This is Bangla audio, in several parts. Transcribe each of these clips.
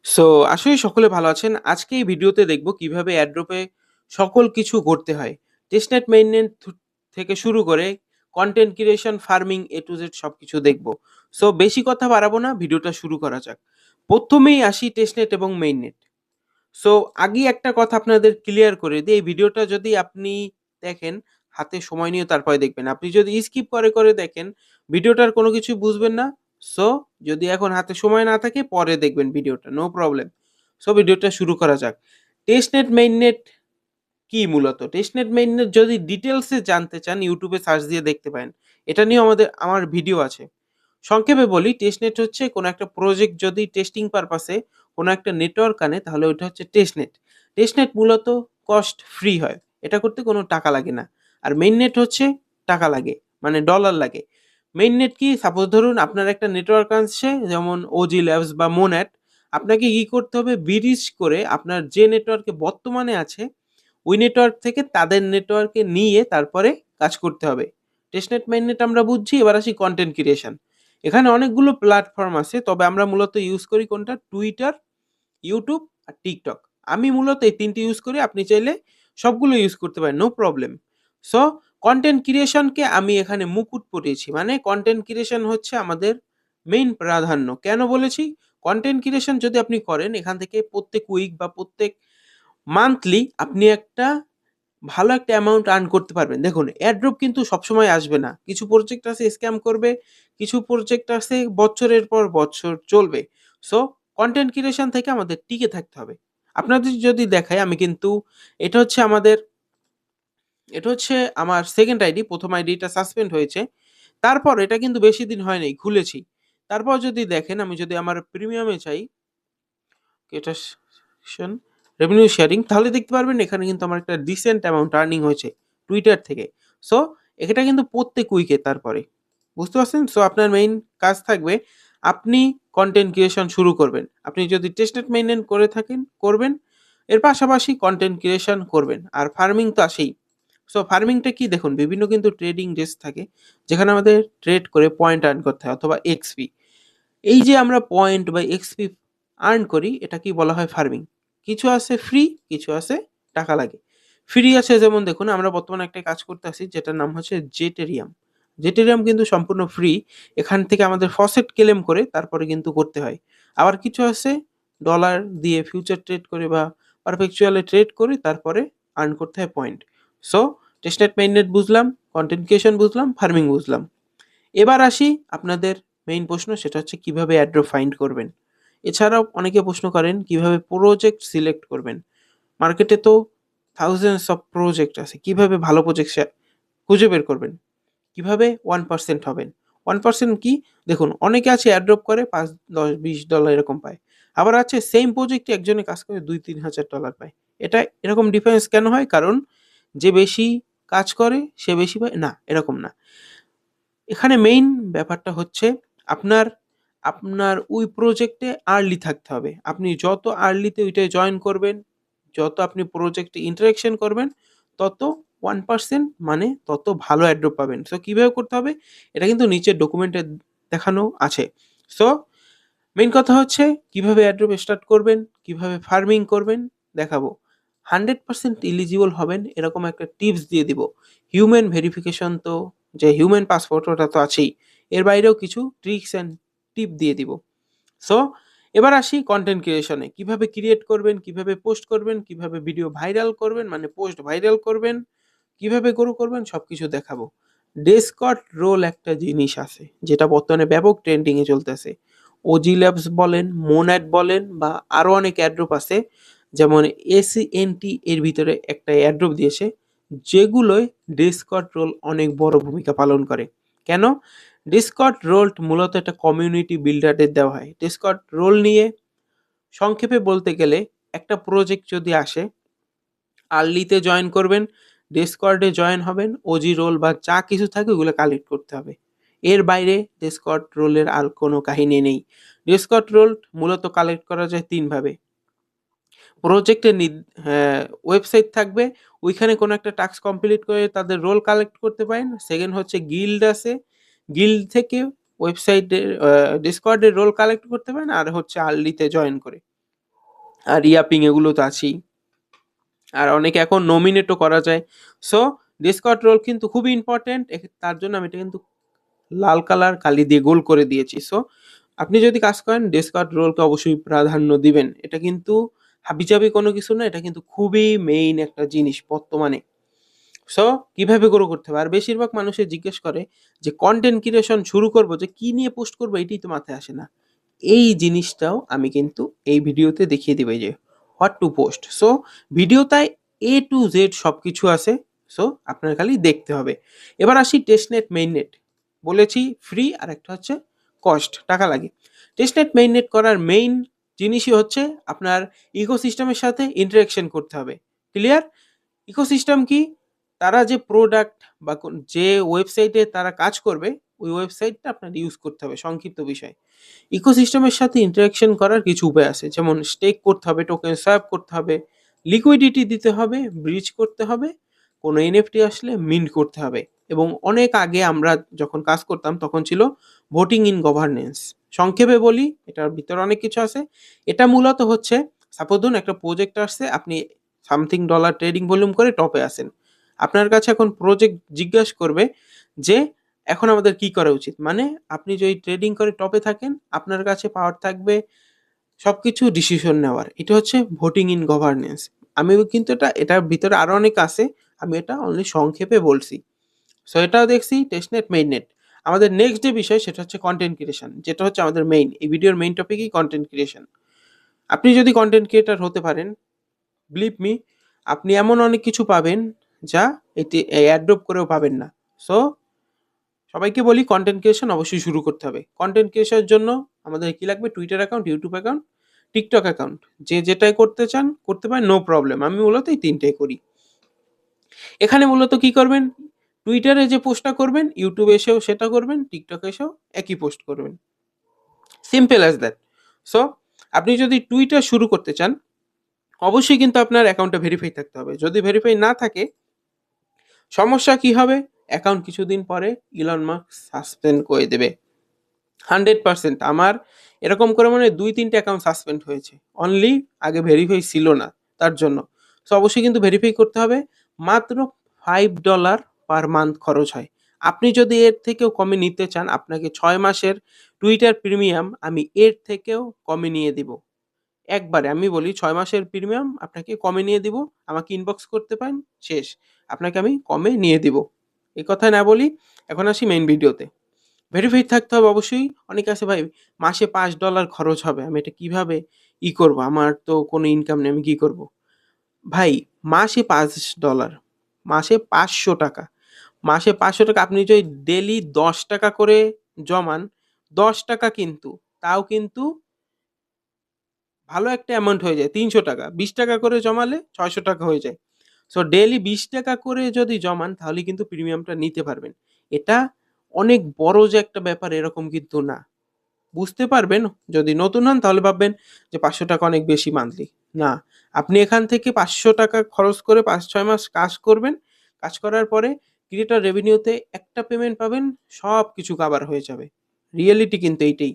সো আসলে সকলে ভালো আছেন। আজকে এই ভিডিওতে দেখব কিভাবে এয়ারড্রপে সকল কিছু করতে হয়। টেস্টনেট মেইনটেইন থেকে শুরু করে content creation, farming A to Z সবকিছু দেখব। সো বেশি কথা বাড়াবো না, ভিডিওটা শুরু করা যাক। প্রথমেই আসি টেস্টনেট এবং মেইননেট। সো আগেই একটা কথা আপনাদের ক্লিয়ার করে দিই, এই ভিডিওটা যদি আপনি দেখেন হাতে সময় নিয়ে তারপরে দেখবেন। আপনি যদি স্কিপ করে দেখেন ভিডিওটার কোনো কিছু বুঝবেন না। সো যদি এখন হাতে সময় না থাকে পরে দেখবেন ভিডিওটা, নো প্রবলেম। সো ভিডিওটা শুরু করা যাক। টেস্টনেট মেইননেট কি মূলত? টেস্টনেট মেইননেট যদি ডিটেইলসে জানতে চান ইউটিউবে সার্চ দিয়ে দেখতে পারেন। এটা নিয়েও আমার ভিডিও আছে। সংক্ষেপে বলি, টেস্টনেট হচ্ছে কোনো একটা প্রজেক্ট যদি টেস্টিং পারপাসে কোনো একটা নেটওয়ার্ক আনে তাহলে ওইটা হচ্ছে টেস্টনেট। টেস্টনেট মূলত কস্ট ফ্রি হয়। এটা করতে কোনো টাকা লাগে না। আর মেইননেট হচ্ছে টাকা লাগে, মানে ডলার লাগে। মেইননেট কি? সাপোজ ধরুন আপনার একটা নেটওয়ার্ক আছে যেমন ওজি ল্যাবস বা মোন্যাট। আপনাকে কি করতে হবে? ব্রিজ করে আপনার যে নেটওয়ার্কে বর্তমানে আছে ওই নেটওয়ার্ক থেকে তাদের নেটওয়ার্কে নিয়ে তারপরে কাজ করতে হবে। টেস্টনেট মেইননেট আমরা বুঝছি, এবার আসি কন্টেন্ট ক্রিয়েশন। এখানে অনেকগুলো প্ল্যাটফর্ম আছে, তবে আমরা মূলত ইউজ করি কোনটা? টুইটার, ইউটিউব আর টিকটক। আমি মূলত এই তিনটি ইউজ করি, আপনি চাইলে সবগুলো ইউজ করতে পারেন, নো প্রবলেম। সো কন্টেন্ট ক্রিয়েশনকে আমি এখানে মুকুট পরিয়েছি, মানে কন্টেন্ট ক্রিয়েশন হচ্ছে আমাদের মেইন প্রাধান্য। কেন বলেছি? কন্টেন্ট ক্রিয়েশন যদি আপনি করেন এখান থেকে প্রত্যেক উইক বা প্রত্যেক মান্থলি আপনি একটা ভালো একটা অ্যামাউন্ট আর্ন করতে পারবেন। দেখুন, এয়ারড্রপ কিন্তু সবসময় আসবে না। কিছু প্রজেক্ট আছে স্ক্যাম করবে, কিছু প্রজেক্ট আছে বছরের পর বছর চলবে। সো কনটেন্ট ক্রিয়েশন থেকে আমাদের টিকে থাকতে হবে। আপনাদের যদি দেখাই, আমি কিন্তু এটা হচ্ছে আমাদের এটা হচ্ছে আমার সেকেন্ড আইডি। প্রথম আইডিটা সাসপেন্ড হয়েছে। তারপর এটা কিন্তু বেশি দিন হয় নাই, খুলেছি। তারপর যদি দেখেন, আমি যদি আমার প্রিমিয়ামে যাই, এটা রেভিনিউ শেয়ারিং, তাহলে দেখতে পারবেন এখানে কিন্তু আমার একটা ডিসেন্ট অ্যামাউন্ট আর্নিং হয়েছে টুইটার থেকে। সো এটা কিন্তু প্রত্যেক উইকে তারপরে, বুঝতে পারছেন? সো আপনার মেইন কাজ থাকবে আপনি কন্টেন্ট ক্রিয়েশন শুরু করবেন। আপনি যদি টেস্টনেট মেইনটেইন করে থাকেন করবেন, এর পাশাপাশি কন্টেন্ট ক্রিয়েশন করবেন। আর ফার্মিং তো আসেই। সো ফার্মিংটা কি? দেখুন, বিভিন্ন কিন্তু ট্রেডিং ডেস্ক থাকে যেখানে আমাদের ট্রেড করে পয়েন্ট আর্ন করতে হয় অথবা এক্সপি। এই যে আমরা পয়েন্ট বা এক্সপি আর্ন করি, এটা কি বলা হয়? ফার্মিং। কিছু আছে ফ্রি, কিছু আছে টাকা লাগে। ফ্রি আছে যেমন দেখুন, আমরা বর্তমানে একটা কাজ করতে আছি যেটার নাম হচ্ছে জেটেরিয়াম। জেটেরিয়াম কিন্তু সম্পূর্ণ ফ্রি। এখান থেকে আমাদের ফসেট ক্লেম করে তারপরে কিন্তু করতে হয়। আবার কিছু আছে ডলার দিয়ে ফিউচার ট্রেড করে বা পারপেচুয়ালি ট্রেড করে তারপরে আর্ন করতে হয় পয়েন্ট। সো টেস্টনেট মেইননেট বুঝলাম, কন্টেন্ট ক্রিয়েশন বুঝলাম, ফার্মিং বুঝলাম। এবার আসি আপনাদের মেইন প্রশ্ন, সেটা হচ্ছে কিভাবে অ্যাড্রপ ফাইন্ড করবেন। এছাড়াও অনেকে প্রশ্ন করেন কিভাবে প্রজেক্ট সিলেক্ট করবেন। মার্কেটে তো থাউজেন্ডস অফ প্রজেক্ট আছে, কিভাবে ভালো প্রজেক্ট খুঁজে বের করবেন? কিভাবে 1% হবেন? 1% কি? দেখুন, অনেকে আছে অ্যাড্রপ করে 5, 10, $20 এরকম পায়। আবার আছে সেম প্রজেক্টে একজনে কাজ করে 2-3 হাজার ডলার পায়। এটা এরকম ডিফারেন্স কেন হয়? কারণ যে বেশি কাজ করে সে বেশি পায় না, এরকম না। এখানে মেইন ব্যাপারটা হচ্ছে আপনার আপনার ওই প্রজেক্টে আর্লি থাকতে হবে। আপনি যত আর্লিতে ওইটায় জয়েন করবেন, যত আপনি প্রজেক্টে ইন্টারেকশন করবেন, তত 1% মানে তত ভালো অ্যাড্রপ পাবেন। সো কিভাবে করতে হবে? এটা কিন্তু নিচের ডকুমেন্টে দেখানো আছে। সো মেইন কথা হচ্ছে কিভাবে অ্যাড্রপ স্টার্ট করবেন, কিভাবে ফার্মিং করবেন দেখাবো। 100% এলিজিবল হবেন এরকম একটা টিপস দিয়ে দিব। হিউম্যান ভেরিফিকেশন তো, যে হিউম্যান পাসপোর্ট ওটা তো আছেই। এর বাইরেও কিছু ট্রিক্স অ্যান্ড টিপ দিয়ে দিব। সো এবার আসি কনটেন্ট ক্রিয়েশনে। কিভাবে ক্রিয়েট করবেন, কিভাবে পোস্ট করবেন, কিভাবে ভিডিও ভাইরাল করবেন মানে পোস্ট ভাইরাল করবেন, কিভাবে গ্রো করবেন সবকিছু দেখাবো। ডেসকর্ড রোল একটা জিনিস আছে যেটা বর্তমানে ব্যাপক ট্রেন্ডিং এ চলতেছে। ওজি ল্যাবস বলেন, মোন্যাট বলেন বা আরো অনেক অ্যাড্রপ আছে। যেমন এসিএনটি এর ভিতরে একটা অ্যাড্রপ দিয়েছে, যেগুলোয় ডিসকর্ড রোল অনেক বড় ভূমিকা পালন করে। কেন? ডিসকর্ড রোল মূলত একটা কমিউনিটি বিল্ডারদের দেওয়া হয়। ডিসকর্ড রোল নিয়ে সংক্ষেপে বলতে গেলে, একটা প্রজেক্ট যদি আসে, আর্লিতে জয়েন করবেন, ডিসকর্ডে জয়েন হবেন, ওজি রোল বা যা কিছু থাকে ওগুলো কালেক্ট করতে হবে। এর বাইরে ডিসকর্ড রোলের আর কোনো কাহিনী নেই। ডিসকর্ড রোল মূলত কালেক্ট করা যায় ৩ ভাবে। প্রজেক্টের ওয়েবসাইট থাকবে, ওইখানে কোনো একটা টাস্ক কমপ্লিট করে তাদের রোল কালেক্ট করতে পারেন। সেকেন্ড হচ্ছে গিল্ড আছে, গিল্ড থেকে ওয়েবসাইটের ডিসকর্ডের রোল কালেক্ট করতে পারেন। আর হচ্ছে আর্লিতে জয়েন করে। আর ইয়াপিং এগুলো তো আছেই। আর অনেকে এখন নমিনেটও করা যায়। সো ডিসকর্ড রোল কিন্তু খুবই ইম্পর্টেন্ট, তার জন্য আমি এটা কিন্তু লাল কালার কালি দিয়ে গোল করে দিয়েছি। সো আপনি যদি কাজ করেন ডিসকর্ড রোলকে অবশ্যই প্রাধান্য দিবেন। এটা কিন্তু হাবিজাবি কোনো কিছু না, এটা কিন্তু খুবই মেইন একটা জিনিস বর্তমানে। সো কিভাবে গ্রো করতে হবে? আর বেশিরভাগ মানুষে জিজ্ঞেস করে যে কন্টেন্ট ক্রিয়েশন শুরু করব, যে কি নিয়ে পোস্ট করব এটাই তো মাথায় আসে না। এই জিনিসটাও আমি কিন্তু এই ভিডিওতে দেখিয়ে দিব, এই যে হোয়াট টু পোস্ট। সো ভিডিওটায় এ টু জেড সব কিছু আছে। সো আপনার খালি দেখতে হবে। এবার আসি টেস্টনেট মেইননেট। বলেছি ফ্রি, আর একটা হচ্ছে কস্ট, টাকা লাগে। টেস্টনেট মেইননেট করার মেইন জিনিসই হচ্ছে আপনার ইকোসিস্টেমের সাথে ইন্টারেকশন করতে হবে। ক্লিয়ার? ইকোসিস্টেম কি? তারা যে প্রোডাক্ট বা যে ওয়েবসাইটে তারা কাজ করবে, ওই ওয়েবসাইটটা আপনার ইউজ করতে হবে, সংক্ষিপ্ত বিষয়। ইকোসিস্টেমের সাথে ইন্টারাকশন করার কিছু উপায় আছে, যেমন স্টেক করতে হবে, টোকেন সোয়াপ করতে হবে, লিকুইডিটি দিতে হবে, ব্রিজ করতে হবে, কোনো এনএফটি আসলে মিন্ট করতে হবে। এবং অনেক আগে আমরা যখন কাজ করতাম তখন ছিল ভোটিং ইন গভর্নেন্স। সংক্ষেপে বলি, এটার ভিতরে অনেক কিছু আছে। এটা মূলত হচ্ছে, সাপোজ ধরুন একটা প্রজেক্ট আসছে, আপনি সামথিং ডলার ট্রেডিং ভলিউম করে টপে আসেন। আপনার কাছে এখন প্রজেক্ট জিজ্ঞাসা করবে যে এখন আমাদের কি করা উচিত। মানে আপনি যদি ট্রেডিং করে টপে থাকেন, আপনার কাছে পাওয়ার থাকবে সবকিছু ডিসিশন নেওয়ার। এটা হচ্ছে ভোটিং ইন গভর্নেন্স। আমি কিন্তু এটার ভিতরে আরো অনেক আছে, আমি এটা অনলি সংক্ষেপে বলছি। সো এটাও দেখছি টেস্টনেট মেইননেট। আমাদের নেক্সট যে বিষয় সেটা হচ্ছে কন্টেন্ট ক্রিয়েশন, যেটা হচ্ছে আমাদের মেইন, এই ভিডিওর মেইন টপিকই কন্টেন্ট ক্রিয়েশন। আপনি যদি কন্টেন্ট ক্রিয়েটার হতে পারেন, বিলিভ মি, আপনি এমন অনেক কিছু পাবেন যা এটি অ্যাড্রপ করেও পাবেন না। সো সবাইকে বলি কন্টেন্ট ক্রিয়েশন অবশ্যই শুরু করতে হবে। কন্টেন্ট ক্রিয়েশনের জন্য আমাদের কি লাগবে? Twitter account, YouTube account, TikTok account. যে যেটাই করতে চান করতে পারেন, নো প্রবলেম। আমি মূলত এই তিনটাই করি। এখানে মূলত কি করবেন? টুইটারে যে পোস্টটা করবেন, ইউটিউবে এসেও সেটা করবেন, টিকটকে এসেও একই পোস্ট করবেন। Simple as that. সো আপনি যদি টুইটার শুরু করতে চান, অবশ্যই কিন্তু আপনার অ্যাকাউন্টটা ভেরিফাই থাকতে হবে। যদি ভেরিফাই না থাকে, সমস্যা কি হবে? অ্যাকাউন্ট কিছুদিন পরে ইলন মাস্ক সাসপেন্ড করে দেবে। 100%। আমার এরকম করে মনে হয় 2-3টে অ্যাকাউন্ট সাসপেন্ড হয়েছে, অনলি আগে ভেরিফাই ছিল না তার জন্য। সো অবশ্যই কিন্তু ভেরিফাই করতে হবে। মাত্র $5 পার মান্থ খরচ হয়। আপনি যদি এর থেকেও কমে নিতে চান, আপনাকে 6 মাসের টুইটার প্রিমিয়াম আমি এর থেকেও কমে নিয়ে দিব। একবারে আমি বলি 6 মাসের প্রিমিয়াম আপনাকে কমে নিয়ে দিব। আমাকে ইনবক্স করতে পারেন, শেষ, আপনাকে আমি কমে নিয়ে দিব। এই কথা না বলি, এখন আসি মেইন ভিডিওতে। ভেরিফাইড থাকতে হবে অবশ্যই। অনেকে আছে ভাই মাসে $5 খরচ হবে, আমি এটা কিভাবে করব? আমার তো কোনো ইনকাম নেই, আমি কি করব? ভাই মাসে $5, মাসে ৳500, মাসে ৳500 আপনি যদি ডেইলি ৳10 করে জমান, ৳10 কিন্তু, তাও কিন্তু ভালো একটা অ্যামাউন্ট হয়ে যায়। ৳300, ৳20 করে জমালে ৳600 হয়ে যায়। সো ডেইলি ৳20 করে যদি জমান তাহলে কিন্তু প্রিমিয়ামটা নিতে পারবেন। এটা অনেক বড় যে একটা ব্যাপার এরকম কিন্তু না। বুঝতে পারবেন, যদি নতুন হন তাহলে ভাববেন যে ৳500 অনেক বেশি মান্থলি। না, আপনি এখান থেকে ৳500 খরচ করে 5-6 মাস কাজ করবেন। কাজ করার পরে ক্রিয়েটর রেভিনিউতে একটা পেমেন্ট পাবেন, সবকিছু কভার হয়ে যাবে। রিয়েলিটি কিন্তু এইটাই।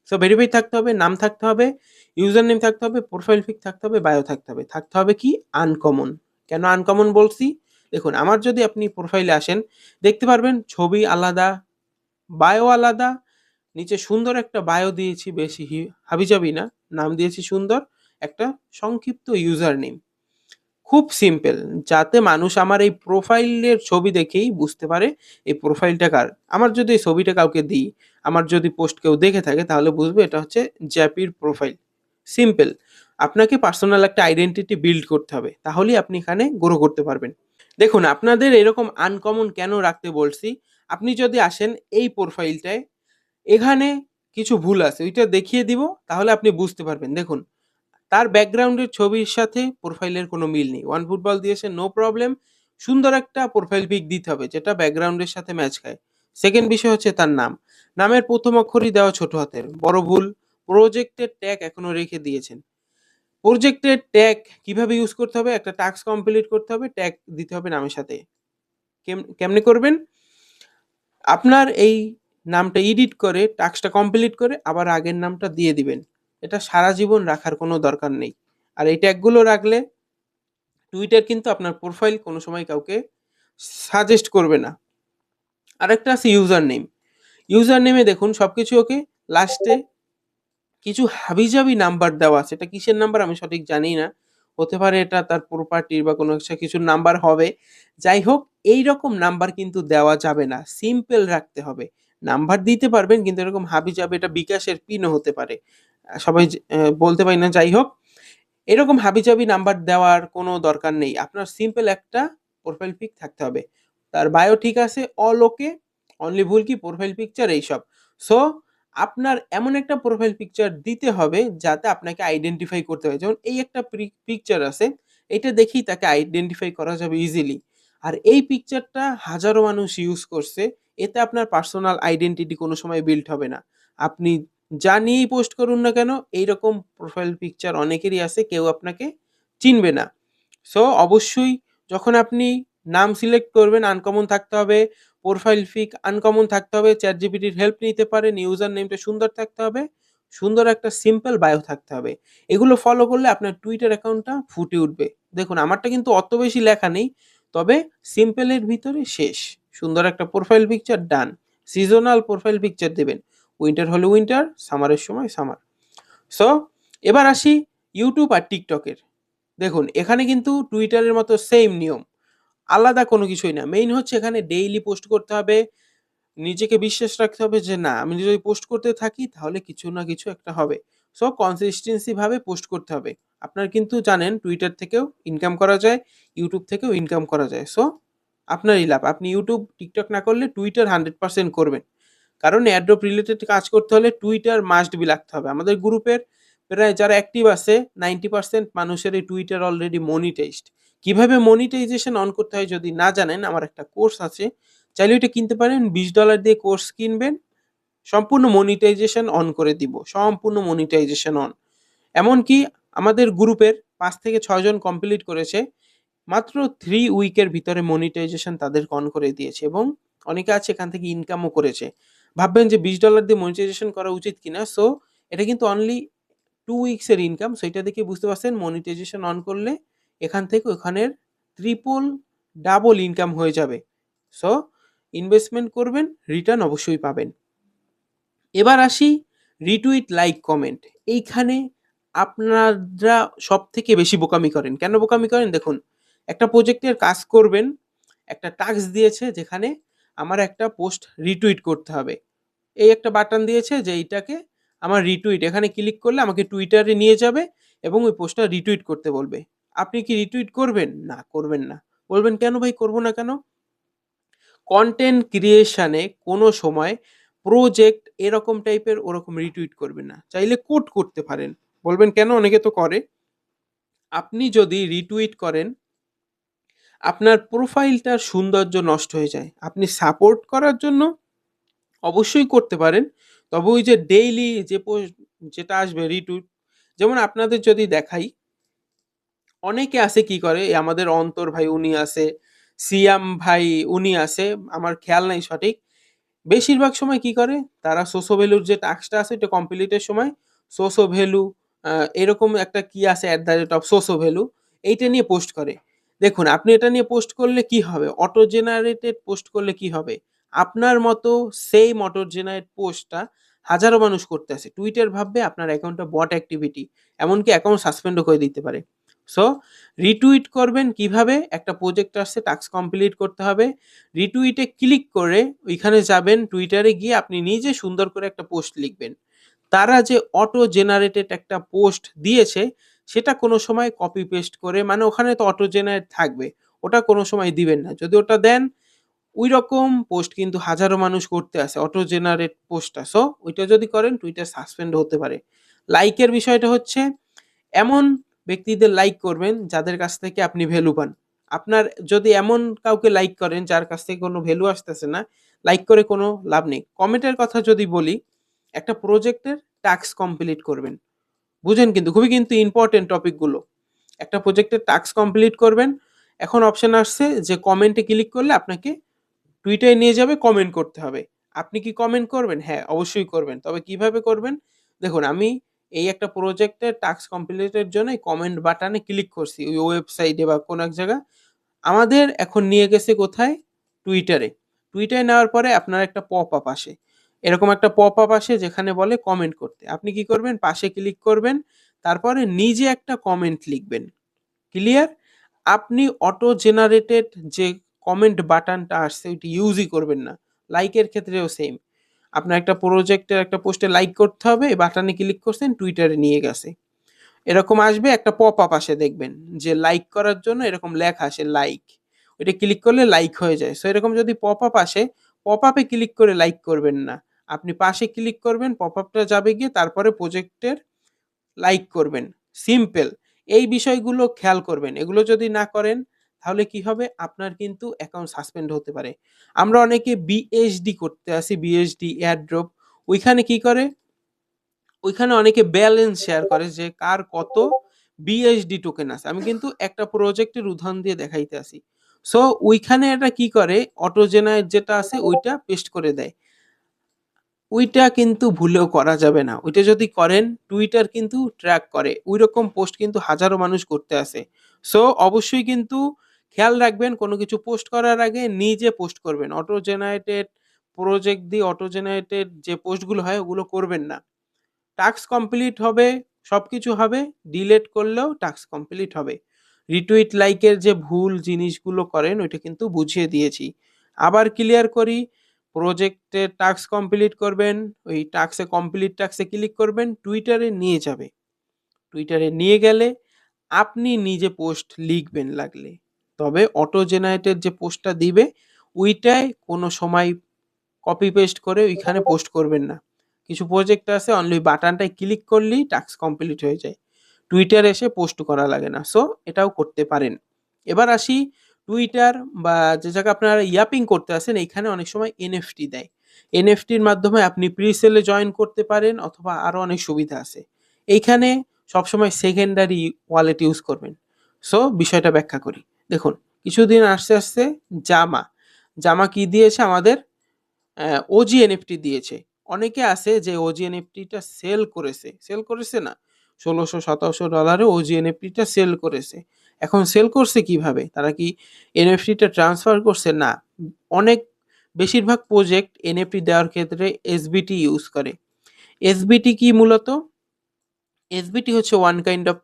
সো ভেরিফাই থাকতে হবে, নাম থাকতে হবে, ইউজার নেম থাকতে হবে, প্রোফাইল পিক থাকতে হবে, বায়ো থাকতে হবে। থাকতে হবে কি? আনকমন। কেন আনকমন বলছি? দেখুন, আমার যদি আপনি প্রোফাইলে আসেন, দেখতে পারবেন ছবি আলাদা, বায়ো আলাদা, নিচে সুন্দর একটা বায়ো দিয়েছি, বেশি হাবিজাবি না, নাম দিয়েছি সুন্দর একটা সংক্ষিপ্ত ইউজার নেম। খুব সিম্পল, যাতে মানুষ আমার এই প্রোফাইলের ছবি দেখেই বুঝতে পারে এই প্রোফাইলটা কার। আমার যদি এই ছবিটা কাউকে দিই, আমার যদি পোস্ট কেউ দেখে থাকে, তাহলে বুঝবে এটা হচ্ছে জ্যাপির প্রোফাইল। সিম্পল। আপনাকে পার্সোনাল একটা আইডেন্টিটি বিল্ড করতে হবে, তাহলেই আপনি এখানে গ্রো করতে পারবেন। দেখুন, আপনাদের এরকম আনকমন কেন রাখতে বলছি? আপনি যদি আসেন এই প্রোফাইলটায়, এখানে কিছু ভুল আছে, ওইটা দেখিয়ে দিব, তাহলে আপনি বুঝতে পারবেন। দেখুন, তার ব্যাকগ্রাউন্ডের ছবির সাথে প্রোফাইলের কোনো মিল নেই। ওয়ান ফুটবল দিয়েছে, নো প্রবলেম। সুন্দর একটা প্রোফাইল পিক দিতে হবে যেটা ব্যাকগ্রাউন্ডের সাথে ম্যাচ খায়। সেকেন্ড বিষয় হচ্ছে তার নাম। নামের প্রথম অক্ষরই দেওয়া ছোট হাতের, বড় ভুল। প্রজেক্টের ট্যাগ এখনো রেখে দিয়েছেন। প্রজেক্টের ট্যাগ কিভাবে ইউজ করতে হবে? একটা টাস্ক কমপ্লিট করতে হবে, ট্যাগ দিতে হবে নামের সাথে। কেমনে করবেন? আপনার এই নামটা এডিট করে টাস্কটা কমপ্লিট করে আবার আগের নামটা দিয়ে দিবেন। এটা সারা জীবন রাখার কোনো দরকার নেই। আর এই ট্যাগগুলো রাখলে টুইটার কিন্তু আপনার প্রোফাইল কোনো সময় কাউকে সাজেস্ট করবে না। আরেকটা আছে ইউজার নেম। ইউজার নেমে দেখুন সবকিছু ওকে, লাস্টে কিছু হাবিজাবি নাম্বার দেওয়া আছে। এটা কিসের নাম্বার আমি সঠিক জানি না। হতে পারে এটা তার প্রপার্টির বা কোনো একটা কিছুর নাম্বার হবে। যাই হোক, এইরকম নাম্বার কিন্তু দেওয়া যাবে না। সিম্পল রাখতে হবে। নাম্বার দিতে পারবেন কিন্তু এরকম হাবিজাবি, এটা বিকাশের পিনও হতে পারে। সবাই বলতে পারি না। যাই হোক, এরকম হাবিজাবি নাম্বার দেওয়ার কোনো দরকার নেই। আপনার সিম্পল একটা প্রোফাইল পিক থাকতে হবে। তার বায়ো ঠিক আছে, অল ওকে, অনলি ভুল কি প্রোফাইল পিকচার এইসব। সো আপনার এমন একটা প্রোফাইল পিকচার দিতে হবে যাতে আপনাকে আইডেন্টিফাই করতে হয়। যেমন এই একটা পিকচার আছে, এটা দেখেই তাকে আইডেন্টিফাই করা যাবে ইজিলি। আর এই পিকচারটা হাজারো মানুষ ইউজ করছে, এতে আপনার পার্সোনাল আইডেন্টিটি কোনো সময় বিল্ড হবে না। আপনি যা নিয়েই পোস্ট করুন না কেন, এইরকম প্রোফাইল পিকচার অনেকেরই আছে, কেউ আপনাকে চিনবে না। সো অবশ্যই যখন আপনি নাম সিলেক্ট করবেন আনকমন থাকতে হবে, প্রোফাইল পিক আনকমন থাকতে হবে, চ্যাট জিপিটির হেল্প নিতে পারেন, ইউজার নেমটা সুন্দর থাকতে হবে, সুন্দর একটা সিম্পল বায়ো থাকতে হবে। এগুলো ফলো করলে আপনার টুইটার অ্যাকাউন্টটা ফুটে উঠবে। দেখুন আমারটা কিন্তু অত বেশি লেখা নেই, তবে সিম্পলের ভিতরে শেষ। সুন্দর একটা প্রোফাইল পিকচার, ডান। সিজনাল প্রোফাইল পিকচার দেবেন, উইন্টার হলে উইন্টার, সামারের সময় সামার। সো এবার আসি ইউটিউব আর টিকটকের। দেখুন এখানে কিন্তু টুইটারের মতো সেম নিয়ম, আলাদা কোনো কিছুই না। মেইন হচ্ছে এখানে ডেইলি পোস্ট করতে হবে, নিজেকে বিশ্বাস রাখতে হবে যে না, আমি যদি পোস্ট করতে থাকি তাহলে কিছু না কিছু একটা হবে। সো কনসিস্টেন্সি ভাবে পোস্ট করতে হবে। আপনার কিন্তু জানেন টুইটার থেকেও ইনকাম করা যায়, ইউটিউব থেকেও ইনকাম করা যায়। সো আপনারই লাভ। আপনি ইউটিউব টিকটক না করলে টুইটার 100% করবেন, কারণ অ্যাড্রপ রিলেটেড কাজ করতে হলে টুইটার মাস্ট বি লাগতে হবে। আমাদের গ্রুপের প্রায় যারা অ্যাক্টিভ আছে 90% মানুষের এই টুইটার অলরেডি মনিটাইজড। কিভাবে মনিটাইজেশন অন করতে হয় যদি না জানেন, আমার একটা কোর্স আছে, চাইলে ওইটা কিনতে পারেন। $20 দিয়ে কোর্স কিনবেন, সম্পূর্ণ মনিটাইজেশন অন করে দিব, সম্পূর্ণ মনিটাইজেশন অন। এমনকি আমাদের গ্রুপের 5 থেকে 6 জন কমপ্লিট করেছে, মাত্র 3 উইকের ভিতরে মনিটাইজেশন তাদের অন করে দিয়েছে, এবং অনেকে আছে এখান থেকে ইনকামও করেছে। ভাববেন যে $20 দিয়ে মনিটাইজেশন করা উচিত কিনা। সো এটা কিন্তু অনলি 2 উইক্সের ইনকাম। সেটা দেখে বুঝতে পারছেন মনিটাইজেশন অন করলে এখান থেকে ওখানের ট্রিপল ডাবল ইনকাম হয়ে যাবে। সো ইনভেস্টমেন্ট করবেন, রিটার্ন অবশ্যই পাবেন। এবার আসি রিটুইট, লাইক, কমেন্ট। এইখানে আপনারা সব থেকে বেশি বোকামি করেন। কেন বোকামি করেন? দেখুন একটা প্রজেক্টের কাজ করবেন, একটা টাস্ক দিয়েছে যেখানে আমার একটা পোস্ট রিটুইট করতে হবে। এই একটা বাটন দিয়েছে যে এইটাকে আমার রিটুইট, এখানে ক্লিক করলে আমাকে টুইটারে নিয়ে যাবে এবং ওই পোস্টটা রিটুইট করতে বলবে। আপনি কি রিটুইট করবেন? না, করবেন না। বলবেন কেন ভাই করবো না কেন? কন্টেন্ট ক্রিয়েশনে কোনো সময় প্রজেক্ট এরকম টাইপের ওরকম রিটুইট করবেন না। চাইলে কোট করতে পারেন। বলবেন কেন? অনেকে তো করে। আপনি যদি রিটুইট করেন, আপনার প্রোফাইলটার সৌন্দর্য নষ্ট হয়ে যায়। আপনি সাপোর্ট করার জন্য অবশ্যই করতে পারেন, তবে ওই যে ডেইলি যে পোস্ট যেটা আসবে রিটুইট, যেমন আপনাদের যদি দেখাই, অনেকে আছে কি করে, এই আমাদের অন্তর ভাই উনি আছে, সিয়াম ভাই উনি আছে, আমার খেয়াল নাই সঠিক। বেশিরভাগ সময় কি করে, তারা সোসো ভ্যালুর যে টাস্কটা আছে এটা কমপ্লিটের সময় সোসো ভ্যালু এরকম একটা কি আছে @সোসো ভ্যালু, এইটা নিয়ে পোস্ট করে। দেখুন আপনি এটা নিয়ে পোস্ট করলে কি হবে, অটো জেনারেটেড পোস্ট করলে কি হবে, আপনার মতো সেম অটো জেনারেট পোস্টটা হাজারো মানুষ করতে আছে। টুইটার ভাববে আপনার অ্যাকাউন্টটা বট অ্যাক্টিভিটি, এমনকি অ্যাকাউন্ট সাসপেন্ডও করে দিতে পারে। সো রিটুইট করবেন কিভাবে? একটা প্রজেক্ট আসছে, টাস্ক কমপ্লিট করতে হবে, রিটুইটে ক্লিক করে ওইখানে যাবেন, টুইটারে গিয়ে আপনি নিজে সুন্দর করে একটা পোস্ট লিখবেন। তারা যে অটো জেনারেটেড একটা পোস্ট দিয়েছে সেটা কোনো সময় কপি পেস্ট করে, মানে ওখানে তো অটো জেনারেট থাকবে, ওটা কোনো সময় দিবেন না। যদি ওটা দেন, ওই রকম পোস্ট কিন্তু হাজারো মানুষ করতে আছে অটো জেনারেট পোস্টটা। সো ওইটা যদি করেন টুইটার সাসপেন্ড হতে পারে। লাইকের বিষয়টা হচ্ছে, এমন ব্যক্তিদের লাইক করবেন যাদের কাছ থেকে আপনি ভ্যালু পান। আপনার যদি এমন কাউকে লাইক করেন যার কাছ থেকে কোনো ভ্যালু আসতেছে না, লাইক করে কোনো লাভ নেই। কমেন্টের কথা যদি বলি, একটা প্রজেক্টের টাস্ক কমপ্লিট করবেন, বুঝেন কিন্তু খুবই কিন্তু ইম্পর্টেন্ট টপিকগুলো। একটা প্রজেক্টের টাস্ক কমপ্লিট করবেন, এখন অপশন আসছে যে কমেন্টে ক্লিক করলে আপনাকে টুইটারে নিয়ে যাবে, কমেন্ট করতে হবে। আপনি কি কমেন্ট করবেন? হ্যাঁ অবশ্যই করবেন। তবে কিভাবে করবেন? দেখুন আমি এই একটা প্রজেক্টের টাস্ক কমপ্লিটের জন্য কমেন্ট বাটনে ক্লিক করছি ওই ওয়েবসাইটে বা কোনো এক জায়গা, আমাদের এখন নিয়ে গেছে কোথায়? টুইটারে। টুইটারে নেওয়ার পরে আপনার একটা পপ আপ আসে, এরকম একটা পপ আপ আসে যেখানে বলে কমেন্ট করতে। আপনি কি করবেন? পাশে ক্লিক করবেন, তারপরে নিজে একটা কমেন্ট লিখবেন। ক্লিয়ার? আপনি অটো জেনারেটেড যে কমেন্ট বাটনটা আসছে ওইটা ইউজই করবেন না। লাইকের ক্ষেত্রেও সেম। আপনার একটা প্রজেক্টের একটা পোস্টে লাইক করতে হবে, এই বাটনে ক্লিক করছেন, টুইটারে নিয়ে গেছে। এরকম আসবে, একটা পপ আপ আসে দেখবেন যে লাইক করার জন্য এরকম লেখা আসে লাইক, ওইটা ক্লিক করলে লাইক হয়ে যায়। সো এরকম যদি পপ আপ আসে, পপ আপে ক্লিক করে লাইক করবেন না, আপনি পাশে ক্লিক করবেন, পপ আপটা যাবে গিয়ে তারপরে প্রজেক্টের লাইক করবেন। সিম্পল। এই বিষয়গুলো খেয়াল করবেন, এগুলো যদি না করেন তাহলে কি হবে? আপনার কিন্তু অ্যাকাউন্ট সাসপেন্ড হতে পারে। আমরা অনেকে বিএসডি করতে আসি, বিএসডি এয়ারড্রপ, ওইখানে কি করে? ওইখানে অনেকে ব্যালেন্স শেয়ার করে যে কার কত বিএসডি টোকেন আছে। আমি কিন্তু একটা প্রজেক্টের উদাহরণ দিয়ে দেখাইতে আসি। সো ওইখানে এটা কি করে, অটো জেনারেট যেটা আছে ওইটা পেস্ট করে দেয়। ওইটা কিন্তু ভুলেও করা যাবে না। ওইটা যদি করেন টুইটার কিন্তু ট্র্যাক করে। ওইরকম পোস্ট কিন্তু হাজারো মানুষ করতে আসে। সো অবশ্যই কিন্তু খেয়াল রাখবেন কোনো কিছু পোস্ট করার আগে নিজে পোস্ট করবেন। অটো জেনারেটেড প্রজেক্ট দিয়ে অটো জেনারেটেড যে পোস্টগুলো হয় ওগুলো করবেন না। টাস্ক কমপ্লিট হবে, সবকিছু হবে, ডিলেট করলেও টাস্ক কমপ্লিট হবে। রিটুইট লাইকের যে ভুল জিনিসগুলো করেন ওইটা কিন্তু বুঝিয়ে দিয়েছি। আবার ক্লিয়ার করি, প্রজেক্টে টাস্ক কমপ্লিট করবেন, ওই টাস্কে কমপ্লিট টাস্কে ক্লিক করবেন, টুইটারে নিয়ে যাবে। টুইটারে নিয়ে গেলে আপনি নিজে পোস্ট লিখবেন লাগলে, তবে অটো জেনারেটেড যে পোস্টটা দিবে ওইটায় কোনো সময় কপি পেস্ট করে ওইখানে পোস্ট করবেন না। কিছু প্রজেক্ট আছে অনলি বাটনটায় ক্লিক করলেই টাস্ক কমপ্লিট হয়ে যায়, টুইটার এসে পোস্ট করা লাগে না। সো এটাও করতে পারেন। এবার আসি টুইটার বা যে জায়গায় আপনারা ইয়াপিং করতে আসেন, এইখানে অনেক সময় এনএফটি দেয়। এনএফটির মাধ্যমে আপনি প্রি সেলে জয়েন করতে পারেন, অথবা আরও অনেক সুবিধা আছে। এইখানে সবসময় সেকেন্ডারি ওয়ালেট ইউজ করবেন। সো বিষয়টা ব্যাখ্যা করি। দেখুন, কিছুদিন আস্তে আস্তে জামা জামা কি দিয়েছে আমাদের? ওজি এনএফটি দিয়েছে। অনেকে আছে যে ওজি এনএফটিটা সেল করেছে না, $1600-1700 ওজি এনএফটিটা সেল করেছে। এখন সেল করছে কিভাবে? তারা কি এনএফটিটা ট্রান্সফার করছে? না। অনেক বেশিরভাগ প্রজেক্ট এনএফটি দেওয়ার ক্ষেত্রে এসবিটি ইউজ করে। এসবিটি কি মূলত? এসবিটি হচ্ছে ওয়ান কাইন্ড অফ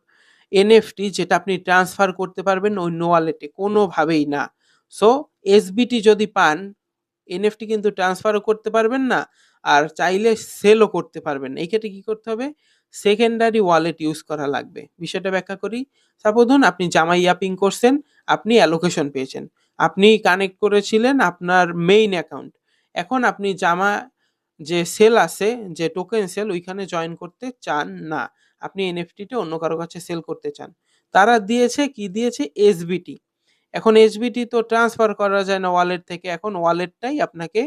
এনএফটি যেটা আপনি ট্রান্সফার করতে পারবেন অন্য ওয়ালেটে, কোনোভাবেই না। সো এসবিটি যদি পান, এনএফটি কিন্তু ট্রান্সফারও করতে পারবেন না, আর চাইলে সেলও করতে পারবেন না। এই ক্ষেত্রে কি করতে হবে? সেকেন্ডারি ওয়ালেট ইউজ করা লাগবে। বিষয়টা ব্যাখ্যা করি। সাপোজ ধরুন আপনি জামা ইয়াপিং করছেন, আপনি অ্যালোকেশন পেয়েছেন, আপনি কানেক্ট করেছিলেন আপনার মেইন অ্যাকাউন্ট। এখন আপনি জামা যে সেল আছে, যে টোকেন সেল, ওইখানে জয়েন করতে চান না, আপনি এনএফটিটা অন্য কারো কাছে সেল করতে চান। তারা দিয়েছে কি দিয়েছে? এসবিটি। এখন এসবিটি তো ট্রান্সফার করা যায় না ওয়ালেট থেকে, এখন ওয়ালেটটাই আপনাকে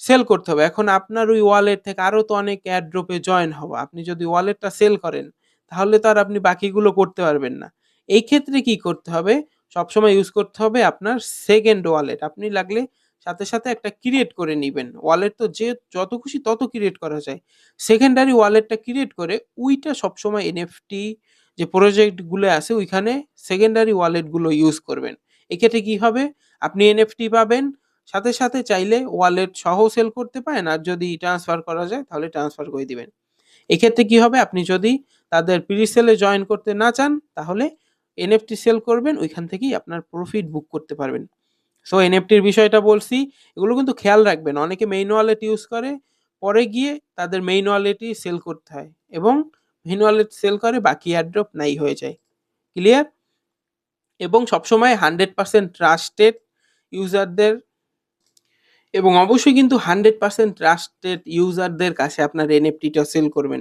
সেল করতে হবে। এখন আপনার ওই ওয়ালেট থেকে আরও তো অনেক এয়ারড্রপে জয়েন হবো, আপনি যদি ওয়ালেটটা সেল করেন তাহলে তো আর আপনি বাকিগুলো করতে পারবেন না। এই ক্ষেত্রে কি করতে হবে? সবসময় ইউজ করতে হবে আপনার সেকেন্ড ওয়ালেট। আপনি লাগলে সাথে সাথে একটা ক্রিয়েট করে নেবেন। ওয়ালেট তো যে যত খুশি তত ক্রিয়েট করা যায়। সেকেন্ডারি ওয়ালেটটা ক্রিয়েট করে ওইটা সবসময় এনএফটি যে প্রজেক্টগুলো আছে ওইখানে সেকেন্ডারি ওয়ালেটগুলো ইউজ করবেন। এক্ষেত্রে কি হবে? আপনি এনএফটি পাবেন, সাথে সাথে চাইলে ওয়ালেট সহ সেল করতে পারেন, আর যদি ট্রান্সফার করা যায় তাহলে ট্রান্সফার করে দিবেন। এক্ষেত্রে কি হবে? আপনি যদি তাদের প্রি সেলে জয়েন করতে না চান তাহলে এনএফটি সেল করবেন, ওইখান থেকেই আপনার প্রফিট বুক করতে পারবেন। সো এনএফটির বিষয়টা বলছি, এগুলো কিন্তু খেয়াল রাখবেন। অনেকে মেইন ওয়ালেট ইউজ করে, পরে গিয়ে তাদের মেইন ওয়ালেটই সেল করতে হয়, এবং মেইন ওয়ালেট সেল করে বাকি এয়ারড্রপ নাই হয়ে যায়। ক্লিয়ার? এবং সবসময় 100% ট্রাস্টেড ইউজারদের, এবং অবশ্যই কিন্তু 100% ট্রাস্টেড ইউজারদের কাছে আপনার এনএফটিটা সেল করবেন।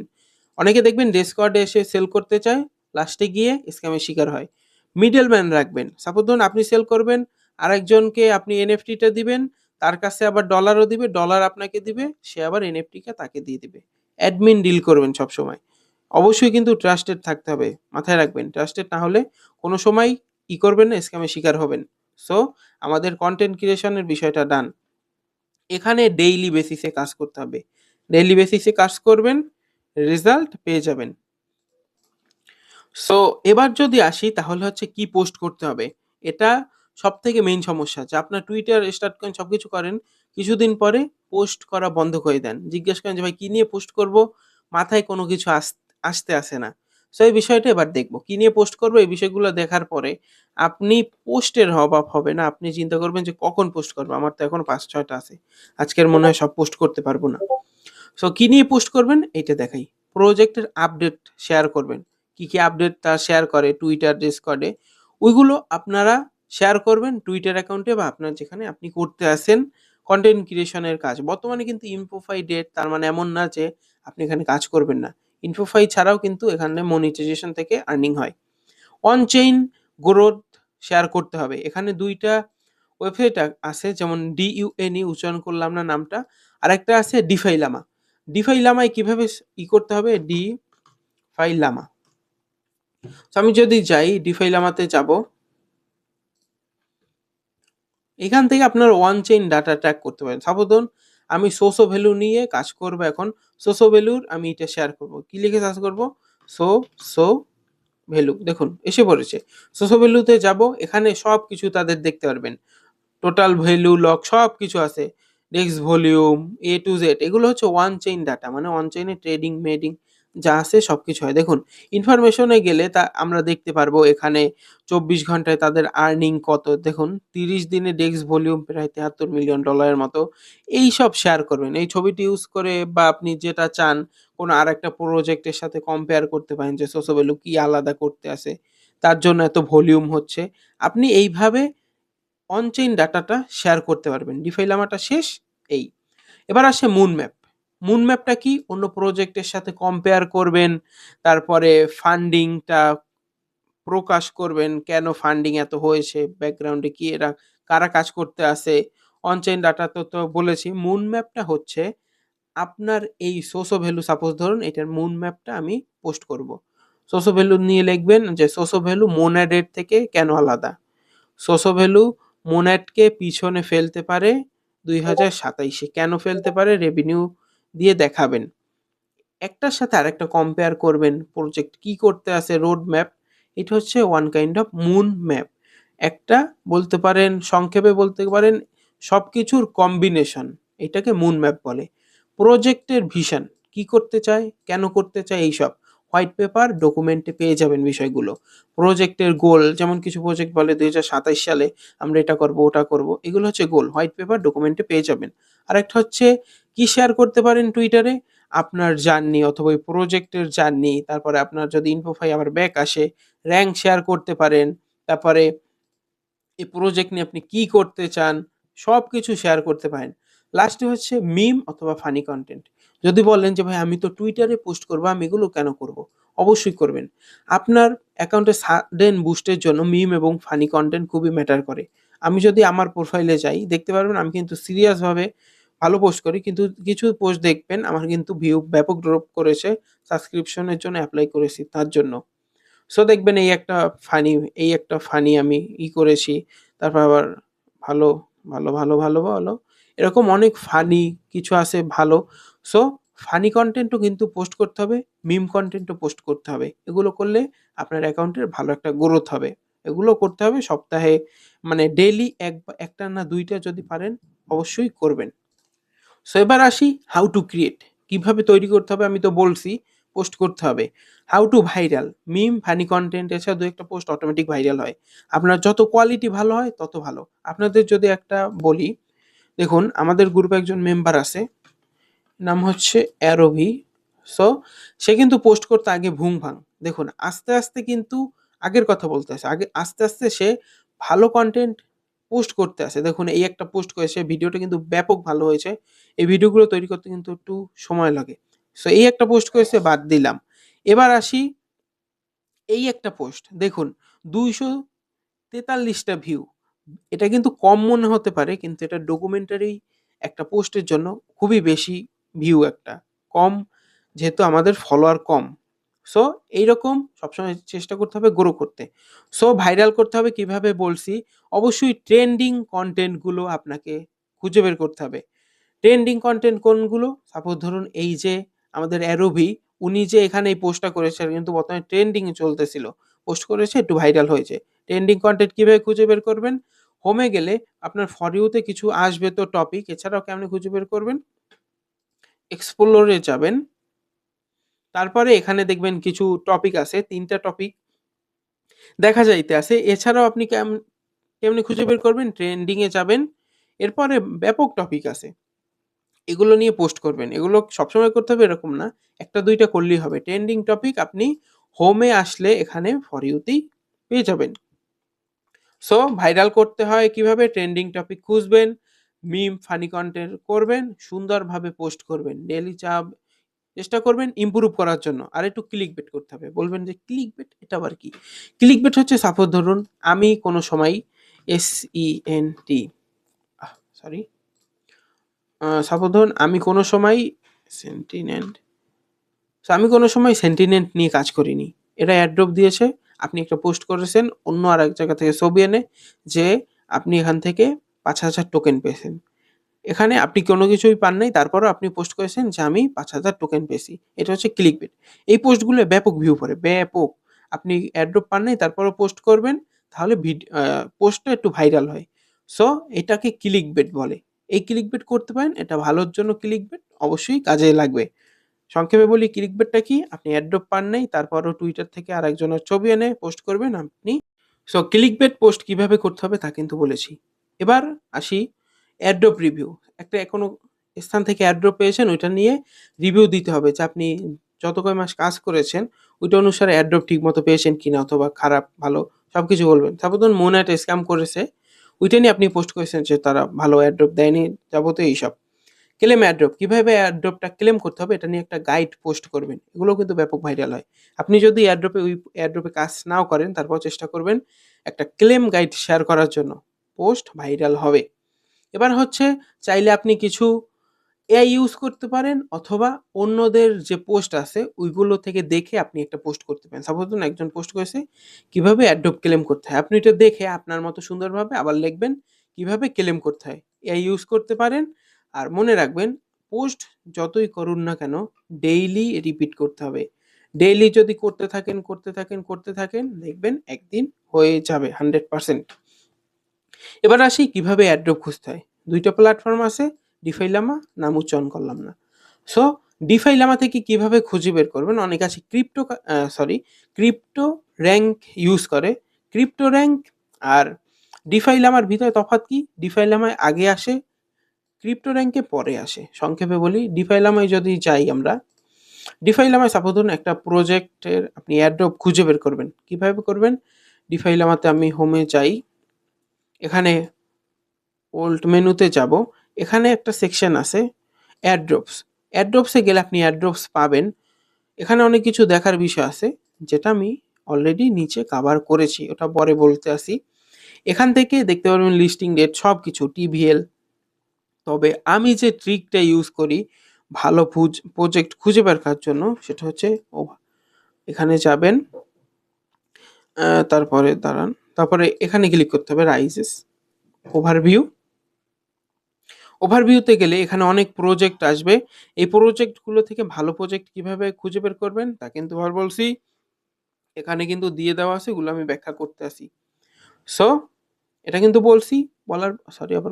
অনেকে দেখবেন ডিসকর্ডে এসে সেল করতে চায়, লাস্টে গিয়ে স্ক্যামের শিকার হয়। মিডলম্যান রাখবেন। সাপোজ ধরুন আপনি সেল করবেন, আরেকজনকে আপনি এনএফটিটা দিবেন, তার কাছে আবার ডলারও দিবে, ডলার আপনাকে দিবে, সে আবার এনএফটিকে তাকে দিয়ে দিবে। অ্যাডমিন ডিল করবেন সবসময়। অবশ্যই কিন্তু ট্রাস্টেড থাকতে হবে, মাথায় রাখবেন। ট্রাস্টেড না হলে কোনো সময় করবেন না, স্ক্যামের শিকার হবেন। সো আমাদের কন্টেন্ট ক্রিয়েশনের বিষয়টা ডান। এখানে ডেইলি বেসিসে কাজ করতে হবে। ডেইলি বেসিসে কাজ করবেন, রেজাল্ট পেয়ে যাবেন। সো এবার যদি আসি তাহলে হচ্ছে কি পোস্ট করতে হবে। এটা সবথেকে মেইন সমস্যা যে আপনার টুইটার স্টার্ট করেন, সবকিছু করেন। কিছুদিন পরে পোস্ট করা বন্ধ করে দেন। জিজ্ঞেস করেন যে ভাই কি নিয়ে পোস্ট করব? মাথায় কোনো কিছু আসতে আসে না। সো এই বিষয়টা এবার দেখব। কি নিয়ে পোস্ট করব এই বিষয়গুলো দেখার পরে আপনি পোস্টের অভাব হবে না। আপনি চিন্তা করবেন যে কখন পোস্ট করব? আমার তো এখনো ৫-৬ টা আছে। আজকের মনে হয় সব পোস্ট করতে পারব না। সো কি নিয়ে পোস্ট করবেন এইটা দেখাই। প্রজেক্টের আপডেট শেয়ার করবেন। কি, কি আপডেট তারা শেয়ার করে টুইটার, ডিসকর্ডে ওইগুলো আপনারা শেয়ার করবেন টুইটার অ্যাকাউন্টে বা আপনার যেখানে আপনি করতে আসেন কনটেন্ট ক্রিয়েশনের কাজ। বর্তমানে কিন্তু ইনফোফাই ডেট, তার মানে এমন না যে আপনি এখানে কাজ করবেন না। ইনফোফাই ছাড়াও কিন্তু এখানে মনিটাইজেশন থেকে আর্নিং হয়। অন চেইন গ্রোথ শেয়ার করতে হবে। এখানে ২ টা ওয়েবসাইট আছে, যেমন DUNE উচ্চারণ করলাম না নামটা। আরেকটা আছে ডিফাই লামা। ডিফাই লামায় কিভাবে করতে হবে? ডিফাই লামা। তো আমি যদি যাই ডিফাই লামাতে যাব। এখান থেকে আপনার ওয়ান চেইন ডাটা ট্র্যাক করতে পারেন। সাপোজ ধরুন আমি সোসো ভ্যালু নিয়ে কাজ করব এখন। সোসো ভ্যালুর আমি এটা শেয়ার করব। কি লিখে সার্চ করব? সোসো ভ্যালু। দেখুন এসে পড়েছে। সোসো ভ্যালুতে যাব। এখানে সবকিছু তাদের দেখতে পারবেন। টোটাল ভ্যালু, লক সবকিছু আছে। Desk volume, A to Z এগুলো হচ্ছে ওয়ান চেইন ডাটা। মানে ওয়ান চেইনে ট্রেডিং মেডিং যা আছে সবকিছু হয়। দেখুন ইনফরমেশনে গেলে তা আমরা দেখতে পারবো এখানে ২৪ ঘন্টায় তাদের আর্নিং কত। দেখুন ৩০ দিনে ডেস্ক ভলিউম প্রায় $৭৩ মিলিয়ন মতো। এইসব শেয়ার করবেন। এই ছবিটি ইউজ করে বা আপনি যেটা চান কোনো আরেকটা প্রজেক্টের সাথে কম্পেয়ার করতে পারেন যে সোসো ভ্যালু কি আলাদা করতে আছে। তার জন্য এত ভলিউম হচ্ছে। আপনি এইভাবে অন চেইন ডাটাটা শেয়ার করতে পারবেন। ডিফাই লামাটা শেষ এই। এবার আসে মুন ম্যাপ। মুন ম্যাপটা কি? অন্য প্রজেক্টের সাথে কম্পেয়ার করবেন। তারপরে ফান্ডিংটা প্রকাশ করবেন। কেন ফান্ডিং এত হয়েছে? ব্যাকগ্রাউন্ডে কি এরা কারা কাজ করতে আছে? অন চেইন ডাটা তো বলেছি। মুন ম্যাপটা হচ্ছে আপনার এই সোর্স অফ ভ্যালু, সাপোজ ধরুন এটার মুন ম্যাপটা আমি পোস্ট করব। সোর্স অফ ভ্যালু নিয়ে লিখবেন যে সোর্স অফ ভ্যালু মোনাডের থেকে কেন আলাদা? সোর্স অফ ভ্যালু মোনাডকে পিছনে ফেলতে পারে ২০২৭ এ। কেন ফেলতে পারে? রেভিনিউ দিয়ে দেখাবেন। একটার সাথে আরেকটা কম্পেয়ার করবেন। প্রজেক্ট কি করতে আছে, রোড ম্যাপ। এটা হচ্ছে one kind of moon map. একটা বলতে পারেন, সংক্ষেপে বলতে পারেন সবকিছুর কম্বিনেশন। এটাকে মুন ম্যাপ বলে। প্রজেক্টের ভিশন, কি করতে চায়, কেন করতে চায়, এইসব হোয়াইট পেপার ডকুমেন্টে পেয়ে যাবেন বিষয়গুলো। প্রজেক্টের গোল, যেমন কিছু প্রজেক্ট বলে ২০২৭ সালে আমরা এটা করব ওটা করব, এগুলো হচ্ছে গোল, হোয়াইট পেপার ডকুমেন্টে পেয়ে যাবেন। আরেকটা হচ্ছে কি শেয়ার করতে পারেন টুইটারে? আপনার জার্নি অথবা ওই প্রজেক্টের জার্নি, তারপরে আপনার যদি ইনফোফাই আবার ব্যাক আসে র্যাঙ্ক শেয়ার করতে পারেন। তারপরে এই প্রজেক্ট নিয়ে আপনি কি করতে চান সবকিছু শেয়ার করতে পারেন। লাস্টে হচ্ছে মিম অথবা ফানি কন্টেন্ট। যদি বলেন যে ভাই আমি তো টুইটারে পোস্ট করবো, আমি এগুলো কেন করব? অবশ্যই করবেন। আপনার অ্যাকাউন্টে সাডেন বুস্টের জন্য মিম এবং ফানি কন্টেন্ট খুবই ম্যাটার করে। আমি যদি আমার প্রোফাইলে যাই দেখতে পারবেন আমি কিন্তু সিরিয়াসভাবে ভালো পোস্ট করি, কিন্তু কিছু পোস্ট দেখবেন আমার কিন্তু ভিউ ব্যাপক ড্রপ করেছে। সাবস্ক্রিপশনের জন্য অ্যাপ্লাই করেছি তার জন্য। সো দেখবেন এই একটা ফানি আমি করেছি। তারপর আবার ভালো, ভালো এরকম অনেক ফানি কিছু আছে ভালো। সো ফানি কনটেন্টও কিন্তু পোস্ট করতে হবে, মিম কনটেন্টও পোস্ট করতে হবে। এগুলো করলে আপনার অ্যাকাউন্টের ভালো একটা গ্রোথ হবে। এগুলো করতে হবে সপ্তাহে, মানে ডেইলি একটা না ২ টা যদি পারেন অবশ্যই করবেন। সো এবার আসি হাউ টু ক্রিয়েট। কিভাবে তৈরি করতে হবে আমি তো বলছি, পোস্ট করতে হবে। How to viral meme funny content এছাড়া ২-১ টা পোস্ট অটোমেটিক ভাইরাল হয়। আপনার যত কোয়ালিটি ভালো হয় তত ভালো। আপনাদের যদি একটা বলি, দেখুন আমাদের গ্রুপে একজন মেম্বার আছে, নাম হচ্ছে অ্যারোভি। সো সে কিন্তু পোস্ট করতে আগে ভুং ভাং। দেখুন আস্তে আস্তে কিন্তু আগের কথা বলতে আছে। আস্তে আস্তে সে ভালো কনটেন্ট পোস্ট করতে আছে। দেখুন এই একটা পোস্ট করেছে, ভিডিওটা কিন্তু ব্যাপক ভালো হয়েছে। এই ভিডিওগুলো তৈরি করতে কিন্তু একটু সময় লাগে। সো এই একটা পোস্ট করেছে, বাদ দিলাম। এবার আসি এই একটা পোস্ট দেখুন ২৪৩ টা ভিউ। এটা কিন্তু কম মনে হতে পারে, কিন্তু এটা ডকুমেন্টারি একটা পোস্টের জন্য খুবই বেশি ভিউ একটা। কম, যেহেতু আমাদের ফলোয়ার কম। সো এইরকম সবসময় চেষ্টা করতে হবে গ্রো করতে। সো ভাইরাল করতে হবে কিভাবে বলছি, অবশ্যই ট্রেন্ডিং কনটেন্টগুলো আপনাকে খুঁজে বের করতে হবে। ট্রেন্ডিং কনটেন্ট কোনগুলো? সাপোজ ধরুন এই যে আমাদের অ্যারোভি উনি যে এখানে এই পোস্টটা করেছে কিন্তু বর্তমানে ট্রেন্ডিং এ চলতেছিল, পোস্ট করেছে একটু ভাইরাল হয়েছে। ট্রেন্ডিং কন্টেন্ট কিভাবে খুঁজে বের করবেন? হোমে গেলে আপনার ফর ইউতে কিছু আসবে তো টপিক, এছাড়াও কেমনে খুঁজে বের করবেন? এক্সপ্লোরে যাবেন, তারপরে এখানে দেখবেন কিছু টপিক আছে, ৩টা টপিক দেখা যাইতে আছে। এছাড়াও আপনি কেমনে খুঁজে বের করবেন? ট্রেন্ডিং এ যাবেন, এরপরে ব্যাপক টপিক আছে, এগুলো নিয়ে পোস্ট করবেন। এগুলো সবসময় করতে হবে এরকম না, ১টা ২টা করলেই হবে। ট্রেন্ডিং টপিক আপনি হোমে আসলে এখানে ফর ইউতেই পেয়ে যাবেন। সো ভাইরাল করতে হয় কিভাবে? ট্রেন্ডিং টপিক খুঁজবেন, মিম, ফানি কনটেন্ট করবেন, সুন্দরভাবে পোস্ট করবেন। ডেইলি চেষ্টা করবেন ইমপ্রুভ করার জন্য। আর একটু ক্লিকবেট করতে হবে। বলবেন যে ক্লিকবেট এটা আবার কি? ক্লিকবেট হচ্ছে সাপোজ ধরুন আমি কোনো সময় SENT সরি সাপোজ ধরুন আমি কোনো সময় সেন্টিনেন্ট আমি কোনো সময় সেন্টিনেন্ট নিয়ে কাজ করিনি। এরা অ্যাড্রপ দিয়েছে, আপনি একটা পোস্ট করেছেন অন্য আরেক জায়গা থেকে ছবি এনে যে আপনি এখান থেকে ৫,০০০ টোকেন পেয়েছেন। এখানে আপনি কোনো কিছুই পান নাই, তারপরেও আপনি পোস্ট করেছেন যে আমি ৫,০০০ টোকেন পেয়েছি। এটা হচ্ছে ক্লিকবেট। এই পোস্টগুলো ব্যাপক ভিউ পড়ে, ব্যাপক। আপনি অ্যাড্রপ পান নাই তারপরেও পোস্ট করবেন, তাহলে পোস্টটা একটু ভাইরাল হয়। সো এটাকে ক্লিকবেট বলে। এই ক্লিকবেট করতে পারেন, এটা ভালোর জন্য ক্লিকবেট অবশ্যই কাজে লাগবে। সংক্ষেপে বলি ক্লিকবেটটা কি? আপনি অ্যাড্রপ পান নাই, তারপরও টুইটার থেকে আরেকজনের ছবি এনে পোস্ট করবেন আপনি। সো ক্লিকবেট পোস্ট কিভাবে করতে হবে তা কিন্তু বলেছি। এবার আসি অ্যাড্রপ রিভিউ। একটা কোনো স্থান থেকে অ্যাড্রপ পেয়েছেন, ওইটা নিয়ে রিভিউ দিতে হবে যে আপনি যত কয় মাস কাজ করেছেন ওইটা অনুসারে অ্যাড্রপ ঠিকমতো পেয়েছেন কিনা, অথবা খারাপ ভালো সবকিছু বলবেন। তারপর ধরুন মনে একটা স্ক্যাম করেছে, ওইটা নিয়ে আপনি পোস্ট করেছেন যে তারা ভালো অ্যাড্রপ দেয়নি, যাবতীয় এইসব। ক্লেম অ্যাড্রপ, কিভাবে অ্যাড্রপটা ক্লেম করতে হবে এটা নিয়ে একটা গাইড পোস্ট করবেন। এগুলোও কিন্তু ব্যাপক ভাইরাল হয়। আপনি যদি ওই অ্যাড্রপে কাজ নাও করেন, তারপর চেষ্টা করবেন একটা ক্লেম গাইড শেয়ার করার জন্য। পোস্ট ভাইরাল হবে। এবার হচ্ছে চাইলে আপনি কিছু এআই ইউজ করতে পারেন, অথবা অন্যদের যে পোস্ট আছে ওইগুলো থেকে দেখে আপনি একটা পোস্ট করতে পারেন। সাপোজ ধরুন একজন পোস্ট করেছে কিভাবে অ্যাড্রপ ক্লেম করতে হয়, আপনি এটা দেখে আপনার মতো সুন্দরভাবে আবার লিখবেন কিভাবে ক্লেম করতে হয়। এআই ইউজ করতে পারেন। আর মনে রাখবেন পোস্ট যতই করুন না কেন ডেইলি রিপিট করতে হবে। ডেইলি যদি করতে থাকেন দেখবেন একদিন হয়ে যাবে 100%। এবার আসি কিভাবে অ্যাড্রপ খুঁজতে হয়। ২টা প্ল্যাটফর্ম আছে, ডিফাইলামা, নাম উচ্চারণ করলাম না। সো ডিফাইলামা থেকে কিভাবে খুঁজে বের করবেন? অনেকে আছে ক্রিপ্টো র‍্যাঙ্ক ইউজ করে। ক্রিপ্টো র‍্যাঙ্ক আর ডিফাইলামার ভিতরে তফাৎ কি? ডিফাইলামায় আগে আসে, ক্রিপ্টো র‍্যাঙ্কে পরে আসে। সংক্ষেপে বলি, ডিফাইলামায় যদি যাই আমরা, ডিফাইলামায় সাপোজ ধরুন একটা প্রজেক্টের আপনি অ্যাড্রপ খুঁজে বের করবেন। কিভাবে করবেন? ডিফাইলামাতে আমি হোমে যাই, এখানে ওল্ড মেনুতে যাব, এখানে একটা সেকশন আছে অ্যাড্রপস। অ্যাড্রপসে গেলে আপনি অ্যাড্রপস পাবেন। এখানে অনেক কিছু দেখার বিষয় আছে, যেটা আমি অলরেডি নিচে কভার করেছি, ওটা পরে বলতে আসি। এখান থেকে দেখতে পারবেন লিস্টিং ডেট সবকিছু, টিভিএল। তবে আমি যে ট্রিকটা ইউজ করি ভালো প্রজেক্ট খুঁজে বের করার জন্য, সেটা হচ্ছে এখানে যাবেন, তারপরে এখানে ক্লিক করতে হবে রাইজেস ওভারভিউ। ওভারভিউতে গেলে এখানে অনেক প্রজেক্ট আসবে। এই প্রজেক্টগুলো থেকে ভালো প্রজেক্ট কিভাবে খুঁজে বের করবেন তা কিন্তু বলছি, এখানে কিন্তু দিয়ে দেওয়া আছে, এগুলো আমি ব্যাখ্যা করতে আসি। সো এটা কিন্তু বলছি, বলার সরি আবার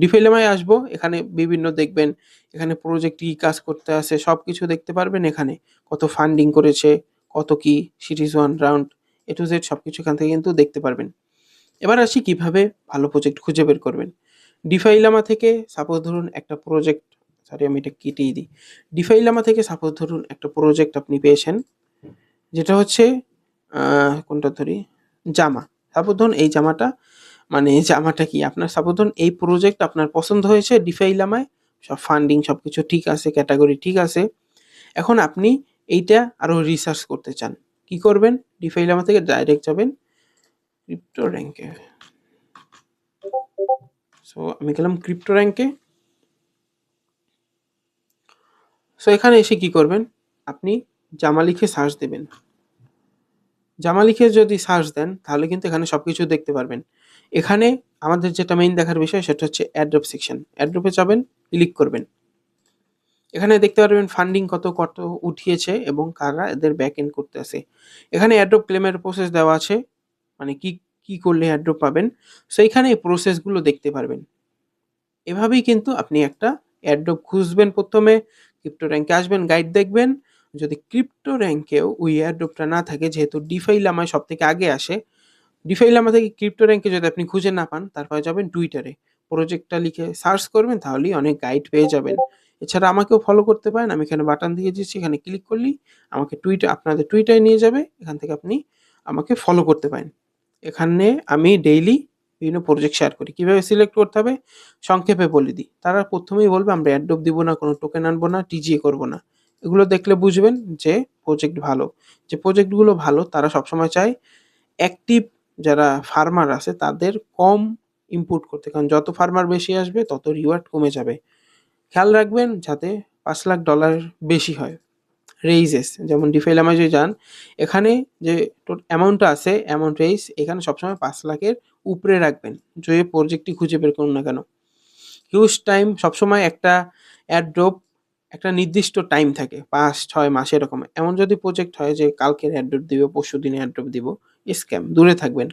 ডিফাইলামায় আসবো। এখানে বিভিন্ন দেখবেন, এখানে প্রজেক্ট কি কাজ করতে আছে সবকিছু দেখতে পারবেন। এখানে কত ফান্ডিং করেছে, কত কি series 1 round A to Z সবকিছু এখান থেকে কিন্তু দেখতে পারবেন। এবার আসি কিভাবে ভালো প্রজেক্ট খুঁজে বের করবেন। ডিফাইলামা থেকে সাপোজ ধরুন একটা প্রজেক্ট, আমি এটা কেটেই দিই। ডিফাইলামা থেকে সাপোজ ধরুন একটা প্রজেক্ট আপনি পেয়েছেন, যেটা হচ্ছে কোনটা ধরি, জামা। সাপোজ ধরুন এই জামাটা কি আপনার, সাপোজ ধরুন এই প্রজেক্ট আপনার পছন্দ হয়েছে ডিফাইলামায়, সব ফান্ডিং সবকিছু ঠিক আছে, ক্যাটাগরি ঠিক আছে। এখন আপনি এইটা আরো রিসার্চ করতে চান, কি করবেন? ডিফাইলামা থেকে ডাইরেক্ট যাবেন ক্রিপ্টো র‍্যাঙ্কে। সো আমি গেলাম ক্রিপ্টো র‍্যাঙ্কে। সো এখানে এসে কি করবেন? আপনি জামা লিখে সার্চ দেবেন। জামা লিখে যদি সার্চ দেন তাহলে কিন্তু এখানে সবকিছু দেখতে পারবেন। এখানে আমাদের যেটা মেইন দেখার বিষয় সেটা হচ্ছে অ্যাড্রপ সেকশন। অ্যাড্রপে যাবেন, ক্লিক করবেন। এখানে দেখতে পারবেন ফান্ডিং কত উঠিয়েছে এবং কারা এদের ব্যাক এন্ড করতেছে। এখানে এয়ারড্রপ ক্লেমের প্রসেস দেওয়া আছে, মানে কি করলে এয়ারড্রপ পাবেন। সো এখানে এই প্রসেসগুলো দেখতে পারবেন। এভাবেই কিন্তু আপনি একটা এয়ারড্রপ খুঁজবেন, প্রথমে ক্রিপ্টো র্যাঙ্কে আসবেন, গাইড দেখবেন। যদি ক্রিপ্টো র্যাঙ্কেও ওই এয়ারড্রপটা না থাকে, যেহেতু ডিফাই লামায় সব থেকে আগে আসে, ডিফাই লামা থেকে ক্রিপ্টো র্যাঙ্কে যদি আপনি খুঁজে না পান, তারপরে যাবেন টুইটারে, প্রজেক্টটা লিখে সার্চ করবেন, তাহলেই অনেক গাইড পেয়ে যাবেন। এছাড়া আমাকেও ফলো করতে পারেন, আমি এখানে বাটন দিয়ে দিচ্ছি, এখানে ক্লিক করলেই আমাকে আপনাদের টুইটারে নিয়ে যাবে, এখান থেকে আপনি আমাকে ফলো করতে পারেন। এখানে আমি ডেইলি বিভিন্ন প্রজেক্ট শেয়ার করি। কীভাবে সিলেক্ট করতে হবে সংক্ষেপে বলে দিই। তারা প্রথমেই বলবে আমরা অ্যাড্রপ দিব না, কোনো টোকেন আনবো না, টিজিএ করবো না। এগুলো দেখলে বুঝবেন যে প্রজেক্ট ভালো। যে প্রজেক্টগুলো ভালো তারা সবসময় চায় অ্যাক্টিভ যারা ফার্মার আছে তাদের কম ইনপুট করতে, কারণ যত ফার্মার বেশি আসবে তত রিওয়ার্ড কমে যাবে। খেয়াল রাখবেন যাতে $5 লাখ বেশি হয়। রেইজেস যেমন ডিফাই লামায় যদি যান, এখানে যে অ্যামাউন্টটা আছে অ্যামাউন্ট রেইজ এখানে সবসময় 5 লাখের উপরে রাখবেন, যে প্রজেক্টই খুঁজে বের করুন না কেন। হিউজ টাইম সবসময় একটা অ্যাড্রপ একটা নির্দিষ্ট টাইম থাকে, 5-6 মাস এরকম। এমন যদি প্রজেক্ট হয় যে কালকের অ্যাড্রপ দিব, পরশু দিনে অ্যাড্রপ দিব, স্ক্যাম, দূরে থাকবেন।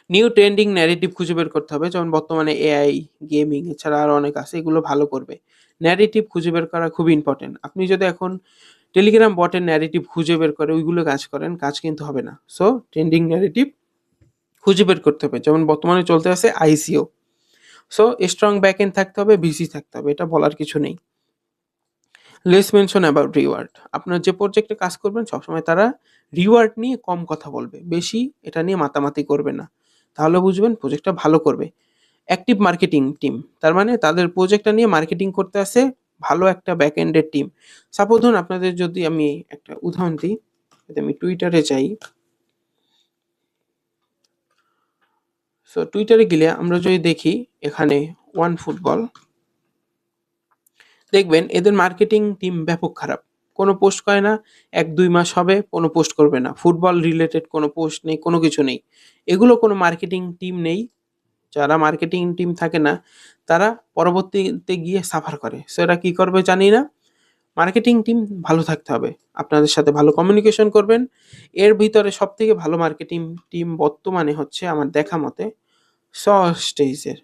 নিউ ট্রেন্ডিং ন্যারেটিভ খুঁজে বের করতে হবে, যেমন বর্তমানে এআই, গেমিং এছাড়া আরও অনেক আছে, এগুলো ভালো করবে। ন্যারেটিভ খুঁজে বের করা খুবই ইম্পর্টেন্ট। আপনি যদি এখন টেলিগ্রাম বটের ন্যারেটিভ খুঁজে বের করে ওইগুলো কাজ করেন, কাজ কিন্তু হবে না। সো ট্রেন্ডিং ন্যারেটিভ খুঁজে বের করতে হবে, যেমন বর্তমানে চলতে আছে আইসিও। সো স্ট্রং ব্যাকএন্ড থাকতে হবে, ভিসি থাকতে হবে, এটা বলার কিছু নেই। লেস মেনশন অ্যাবাউট রিওয়ার্ড, আপনার যে প্রজেক্টে কাজ করবেন সবসময় তারা রিওয়ার্ড নিয়ে কম কথা বলবে, বেশি এটা নিয়ে মাতামাতি করবে না, তাহলে বুঝবেন প্রজেক্টটা ভালো করবে। অ্যাক্টিভ মার্কেটিং টিম, তার মানে তাদের প্রজেক্টটা নিয়ে মার্কেটিং করতে আসে ভালো একটা ব্যাকএন্ডের টিম। সাপোজ ধরুন আপনাদের, যদি আমি একটা উদাহরণ দিই, যদি আমি টুইটারে যাই, সো টুইটারে গেলে আমরা যদি দেখি এখানে ওয়ান ফুটবল, দেখবেন এদের মার্কেটিং টিম ব্যাপক খারাপ। কোনো পোস্ট করে না, 1-2 মাস হবে কোনো পোস্ট করবে না, ফুটবল রিলেটেড কোনো পোস্ট নেই, কোনো কিছু নেই। এগুলো কোনো মার্কেটিং টিম নেই, যারা মার্কেটিং টিম থাকে না তারা পরবর্তীতে গিয়ে সাফার করে। সো এরা কী করবে জানি না। মার্কেটিং টিম ভালো থাকতে হবে, আপনাদের সাথে ভালো কমিউনিকেশন করবেন। এর ভিতরে সবথেকে ভালো মার্কেটিং টিম বর্তমানে হচ্ছে আমার দেখা মতে সলস্টেজের,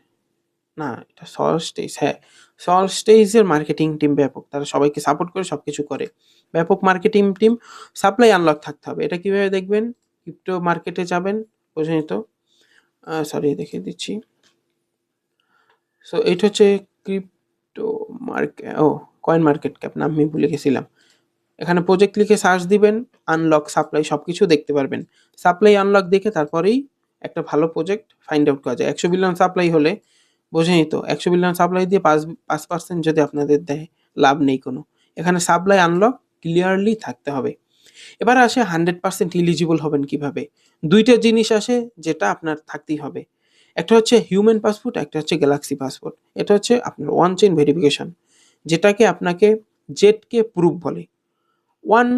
না এটা সলস্টেজ, হ্যাঁ সলস্টেজের মার্কেটিং টিম ব্যাপক, তারা সবাইকে সাপোর্ট করে সব কিছু করে। ব্যাপক মার্কেটিং টিম। সাপ্লাই আনলক থাকতে হবে, এটা কীভাবে দেখবেন, ক্রিপ্টো মার্কেটে যাবেন, বোঝেনি তো, সরি দেখিয়ে দিচ্ছি। সো এইটা হচ্ছে ক্রিপ্টো কয়েন মার্কেট ক্যাপ, নাম আমি ভুলে গেছিলাম। এখানে প্রজেক্ট লিখে সার্চ দিবেন, আনলক সাপ্লাই সব কিছু দেখতে পারবেন। সাপ্লাই আনলক দেখে তারপরেই একটা ভালো প্রজেক্ট ফাইন্ড আউট করা যায়। 100 বিলিয়ন সাপ্লাই হলে, বোঝেনি তো, 100 বিলিয়ন সাপ্লাই দিয়ে 5% যদি আপনাদের দেয়, লাভ নেই কোনো। এখানে সাপ্লাই আনলক ক্লিয়ারলি থাকতে হবে। এবার আসে 100% ইলিজিবল হবেন কিভাবে। দুইটা জিনিস আসে যেটা আপনার থাকতেই হবে, একটা হচ্ছে হিউম্যান পাসপোর্ট, একটা হচ্ছে গ্যালাক্সি পাসপোর্ট। এটা হচ্ছে আপনার ওয়ান চেইন ভেরিফিকেশন, যেটাকে আপনাকে জেটকে প্রুফ বলে। ওয়ান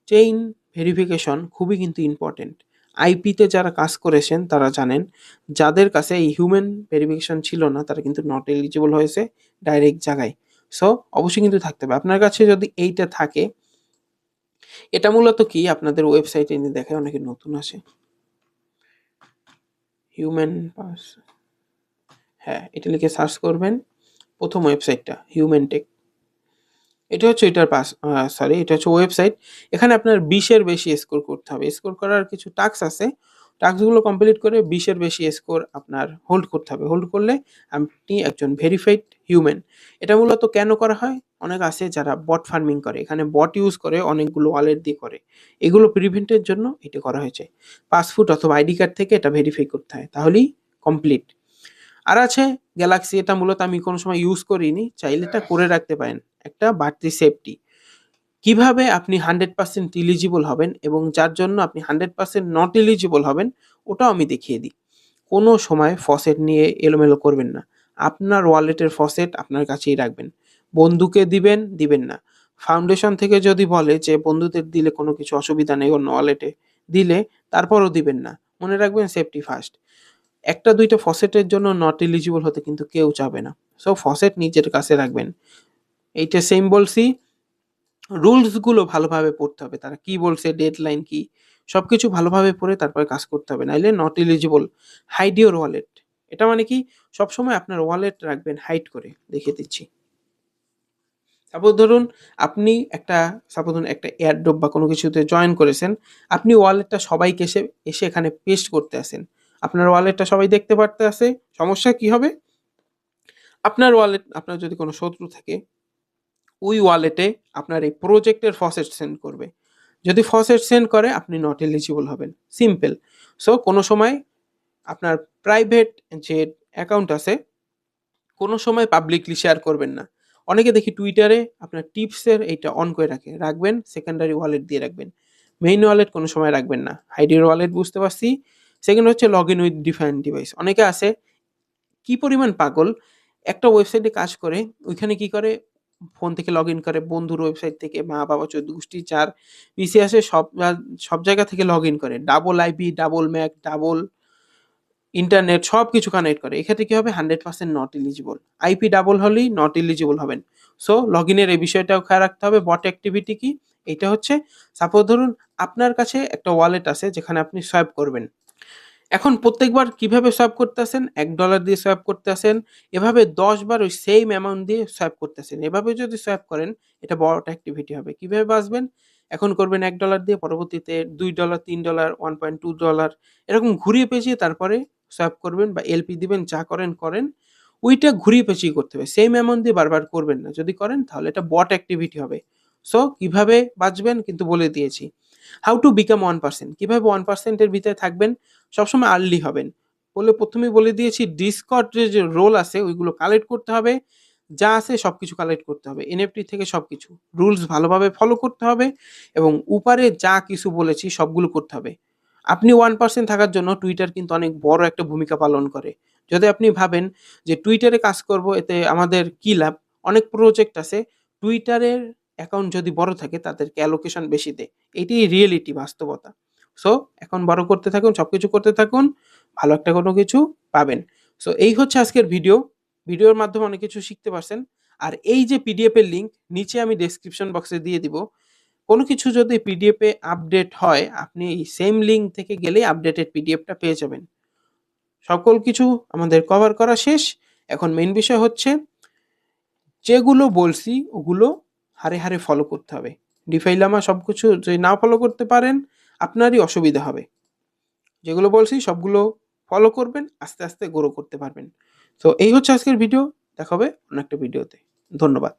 চেইন ভেরিফিকেশন খুবই কিন্তু ইম্পর্টেন্ট। আইপিতে যারা কাজ করেছেন তারা জানেন, যাদের কাছে এই হিউম্যান ভেরিফিকেশন ছিল না তারা কিন্তু নট এলিজিবল হয়েছে ডাইরেক্ট জায়গায়। সো অবশ্যই কিন্তু থাকতে হবে আপনার কাছে, যদি এইটা থাকে। এটা মূলত কি আপনাদের ওয়েবসাইটে এনে দেখায়, অনেকে নতুন আসে, হিউম্যান পাস, হ্যাঁ এটা লিখে সার্চ করবেন, প্রথম ওয়েবসাইটটা হিউম্যান টেক, এটা হচ্ছে এটার এটা হচ্ছে ওয়েবসাইট। এখানে আপনার 20-এর বেশি স্কোর করতে হবে। স্কোর করার কিছু টাস্ক আছে, টাস্কগুলো কমপ্লিট করে 20-এর বেশি স্কোর আপনার হোল্ড করতে হবে। হোল্ড করলে আপনি একজন ভেরিফাইড হিউম্যান। এটা মূলত কেন করা হয়, অনেক আছে যারা বট ফার্মিং করে, এখানে বট ইউজ করে, অনেকগুলো ওয়ালেট দিয়ে করে, এগুলো প্রিভেন্টের জন্য এটা করা হয়েছে। পাসপোর্ট অথবা আইডি কার্ড থেকে এটা ভেরিফাই করতে হয়, তাহলেই কমপ্লিট। আর আছে গ্যালাক্সি, এটা মূলত আমি কোনো সময় ইউজ করিনি, চাইলে এটা করে রাখতে পারেন, একটা বাড়তি সেফটি। কিভাবে আপনি 100% এলিজিবল হবেন এবং যার জন্য আপনি 100% নট এলিজিবল হবেন, ওটাও আমি দেখিয়ে দিই। কোনো সময় ফসেট নিয়ে এলোমেলো করবেন না, আপনার ওয়ালেটের ফসেট আপনার কাছেই রাখবেন। বন্ধুকে দিবেন না। ফাউন্ডেশন থেকে যদি বলে যে বন্ধুদের দিলে কোনো কিছু অসুবিধা নেই, অন্য ওয়ালেটে দিলে তারপরও দিবেন না। মনে রাখবেন সেফটি ফার্স্ট। 1-2টা ফসেটের জন্য নট এলিজিবল হতে কিন্তু কেউ চাবে না। সো ফসেট নিজের কাছে রাখবেন। এইটা সেম বলছি, রুলসগুলো ভালোভাবে পড়তে হবে, তারা কি বলছে, ডেডলাইন কি, সবকিছু ভালোভাবে পড়ে তারপরে কাজ করতে হবে, নাইলে not eligible. Hide your wallet, এটা মানে কি, সবসময় আপনার ওয়ালেট রাখবেন হাইড করে। দেখিয়ে দিচ্ছি। সাপোজ ধরুন একটা এয়ারড্রপ বা কোনো কিছুতে জয়েন করেছেন, আপনি ওয়ালেটটা সবাইকে এসে এসে এখানে পেস্ট করতে আসেন, আপনার ওয়ালেটটা সবাই দেখতে পারতে আসে, সমস্যা কি হবে, আপনার যদি কোনো শত্রু থাকে, ওই ওয়ালেটে আপনার এই প্রজেক্টের ফসেট সেন্ড করবে, যদি ফসেট সেন্ড করে আপনি নট এলিজিবল হবেন, সিম্পল। সো কোনো সময় আপনার প্রাইভেট যে অ্যাকাউন্ট আছে কোনো সময় পাবলিকলি শেয়ার করবেন না। অনেকে দেখি টুইটারে আপনার টিপসের এইটা অন করে রাখবেন, সেকেন্ডারি ওয়ালেট দিয়ে রাখবেন, মেইন ওয়ালেট কোনো সময় রাখবেন না। হাইডের ওয়ালেট বুঝতে পারছি। সেকেন্ড হচ্ছে log in with different device. অনেকে আছে কি পরিমাণ পাগল, একটা ওয়েবসাইটে কাজ করে, ওইখানে কি করে, ফোন থেকে লগ ইন করে, বন্ধুর ওয়েবসাইট থেকে, মা বাবা চৌদ্দ গোষ্ঠী যার পিসি আসে সব জায়গা থেকে লগ ইন করে, double IP, double Mac, double internet সব কিছু কানেক্ট করে। এক্ষেত্রে কি হবে, 100% নট এলিজিবল। আইপি ডাবল হলেই নট এলিজিবল হবেন। সো লগ ইনের এই বিষয়টাও খেয়াল রাখতে হবে। বট অ্যাক্টিভিটি কি, এটা হচ্ছে সাপোজ ধরুন আপনার কাছে একটা ওয়ালেট আছে যেখানে আপনি সোয়াইপ করবেন, এখন প্রত্যেকবার কিভাবে সোয়াইপ করতেছেন, $1 দিয়ে সোয়াইপ করতেছেন, এভাবে 10 বার ওই সেম অ্যামাউন্ট দিয়ে সোয়াইপ করতেছেন। এভাবে যদি সোয়াইপ করেন এটা বট অ্যাক্টিভিটি হবে। কিভাবে বাঁচবেন, এখন করবেন $1 দিয়ে, পরবর্তীতে $2, $3, $1.2 এরকম ঘুরিয়ে পেঁচিয়ে তারপরে সোয়াইপ করবেন, বা এলপি দিবেন, যা করেন ওইটা ঘুরিয়ে পেঁচিয়ে করতে হবে, সেম অ্যামাউন্ট দিয়ে বারবার করবেন না। যদি করেন তাহলে এটা বট অ্যাক্টিভিটি হবে। সো কিভাবে বাঁচবেন কিন্তু বলে দিয়েছি। হাউ টু বিকাম 1%, কিভাবে 1%-এর ভিতরে থাকবেন, সবসময় আর্লি হবেন প্রথমেই বলে দিয়েছি। ডিসকর্ডের যে রোল আছে ওইগুলো কালেক্ট করতে হবে, যা আছে সবকিছু কালেক্ট করতে হবে, এনএফটি থেকে সবকিছু, রুলস ভালোভাবে ফলো করতে হবে, এবং উপরে যা কিছু বলেছি সবগুলো করতে হবে। আপনি 1% থাকার জন্য টুইটার কিন্তু অনেক বড় একটা ভূমিকা পালন করে। যদি আপনি ভাবেন যে টুইটারে কাজ করব, এতে আমাদের কি লাভ, অনেক প্রজেক্ট আছে টুইটারের অ্যাকাউন্ট যদি বড় থাকে তাদেরকে অ্যালোকেশন বেশি দেয়, এটাই রিয়েলিটি, বাস্তবতা। সো এখন বড় করতে থাকুন, সবকিছু করতে থাকুন, ভালো একটা কোনো কিছু পাবেন। সো এই হচ্ছে আজকের ভিডিওর মাধ্যমে অনেক কিছু শিখতে পারছেন। আর এই যে পিডিএফ এর লিঙ্ক নিচে আমি ডেসক্রিপশন বক্সে দিয়ে দিব, কোনো কিছু যদি পিডিএফ এ আপডেট হয় আপনি এই সেম লিঙ্ক থেকে গেলেই আপডেটেড পিডিএফটা পেয়ে যাবেন। সকল কিছু আমাদের কভার করা শেষ। এখন মেইন বিষয় হচ্ছে যেগুলো বলছি ওগুলো হারে হারে ফলো করতে হবে। ডিফাইলামা সবকিছু যদি না ফলো করতে পারেন আপনারই অসুবিধা হবে। যেগুলো বলছি সবগুলো ফলো করবেন, আস্তে আস্তে গ্রো করতে পারবেন। তো এই হচ্ছে আজকের ভিডিও, দেখা হবে অন্য একটা ভিডিওতে। ধন্যবাদ।